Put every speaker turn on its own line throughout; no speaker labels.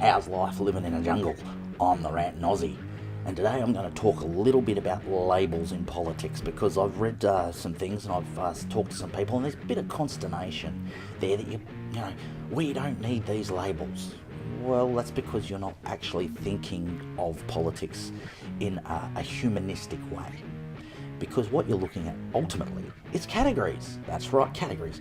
How's life living in a jungle? I'm the ranting Aussie, and today I'm going to talk a little bit about labels in politics because I've read some things and I've talked to some people, and there's a bit of consternation there that you know we don't need these labels. Well, that's because you're not actually thinking of politics in a humanistic way. Because what you're looking at ultimately is categories. That's right, categories.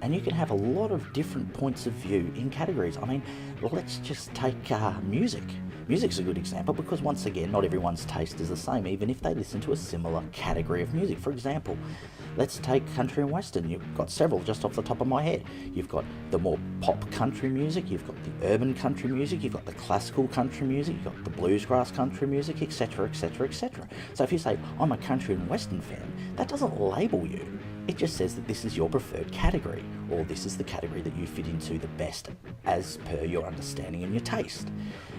And you can have a lot of different points of view in categories. I mean, let's just take music. Music's a good example because, once again, not everyone's taste is the same, even if they listen to a similar category of music. For example, let's take country and western. You've got several just off the top of my head. You've got the more pop country music, you've got the urban country music, you've got the classical country music, you've got the bluesgrass country music, etc., etc., etc. So if you say, I'm a country and western fan, that doesn't label you. It just says that this is your preferred category, or this is the category that you fit into the best as per your understanding and your taste.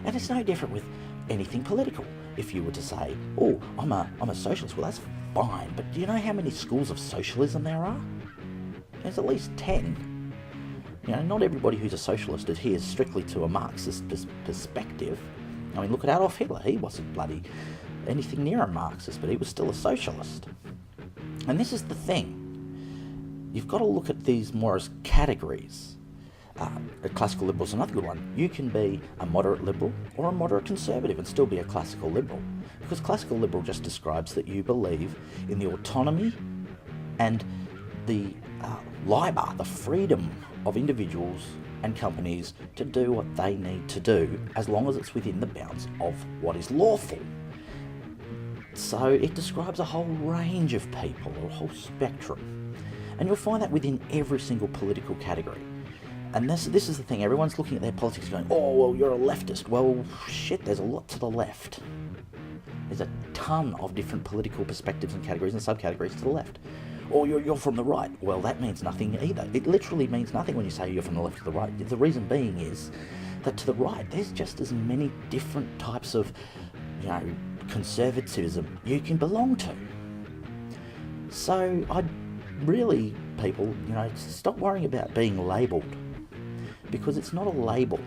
And it's no different with anything political. If you were to say, oh, I'm a socialist, well, that's fine, but do you know how many schools of socialism there are? There's at least 10. You know, not everybody who's a socialist adheres strictly to a Marxist perspective. I mean, look at Adolf Hitler. He wasn't bloody anything near a Marxist, but he was still a socialist. And this is the thing. You've got to look at these more as categories. A classical liberal is another good one. You can be a moderate liberal or a moderate conservative and still be a classical liberal. Because classical liberal just describes that you believe in the autonomy and the LIBOR, the freedom of individuals and companies to do what they need to do as long as it's within the bounds of what is lawful. So it describes a whole range of people, or a whole spectrum. And you'll find that within every single political category. And this is the thing, everyone's looking at their politics going, oh, well, you're a leftist. Well, shit, there's a lot to the left. There's a ton of different political perspectives and categories and subcategories to the left. Or you're from the right. Well, that means nothing either. It literally means nothing when you say you're from the left or the right. The reason being is that to the right, there's just as many different types of, conservatism you can belong to. So I'd really, people, stop worrying about being labelled, because it's not a label.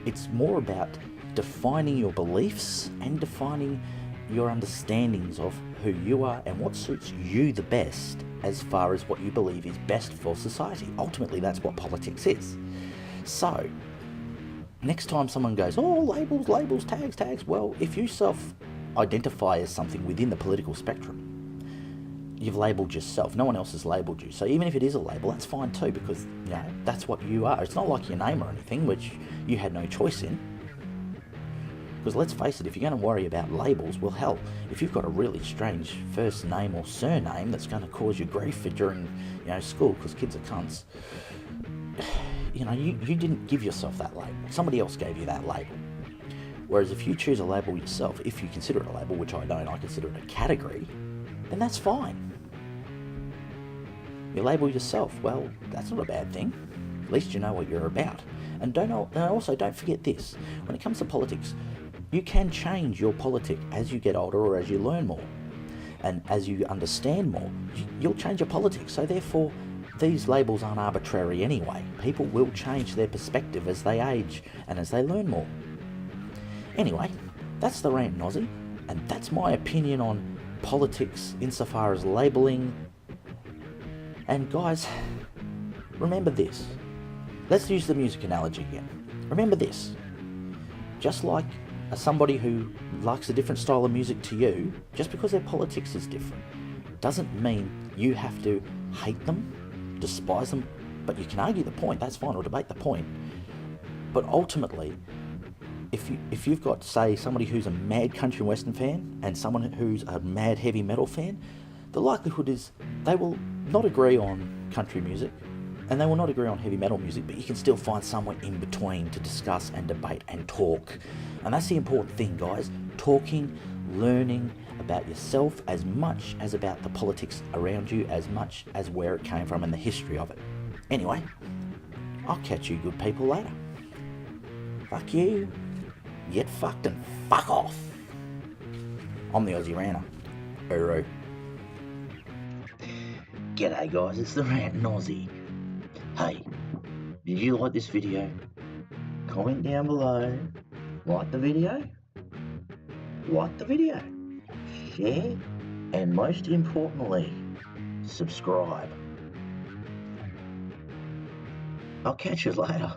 It's more about defining your beliefs and defining your understandings of who you are and what suits you the best as far as what you believe is best for society. Ultimately, that's what politics is. So, next time someone goes, oh, labels, tags, well, if you self-identify as something within the political spectrum, you've labelled yourself. No one else has labelled you. So even if it is a label, that's fine too, because that's what you are. It's not like your name or anything, which you had no choice in. Because let's face it, if you're going to worry about labels, well, hell, if you've got a really strange first name or surname that's going to cause you grief during school because kids are cunts, you didn't give yourself that label. Somebody else gave you that label. Whereas if you choose a label yourself, if you consider it a label, which I don't, I consider it a category, then that's fine. You label yourself, well, that's not a bad thing. At least you know what you're about. And also don't forget this, when it comes to politics, you can change your politic as you get older or as you learn more. And as you understand more, you'll change your politics. So therefore, these labels aren't arbitrary anyway. People will change their perspective as they age and as they learn more. Anyway, that's the Rant Aussie, and that's my opinion on politics insofar as labelling. And guys, remember this. Let's use the music analogy again. Remember this. Just like somebody who likes a different style of music to you, just because their politics is different, doesn't mean you have to hate them, despise them, but you can argue the point, that's fine, or debate the point. But ultimately, if you've got, say, somebody who's a mad country and western fan and someone who's a mad heavy metal fan, the likelihood is they will not agree on country music and they will not agree on heavy metal music, but you can still find somewhere in between to discuss and debate and talk. And that's the important thing, guys. Talking, learning about yourself as much as about the politics around you, as much as where it came from and the history of it. Anyway, I'll catch you good people later. Fuck you. Get fucked and fuck off. I'm the Aussie Ranter. Uru. G'day guys, it's the Ranting Aussie. Hey, did you like this video?
comment down below, like the video, share, and most importantly, subscribe. I'll catch you later.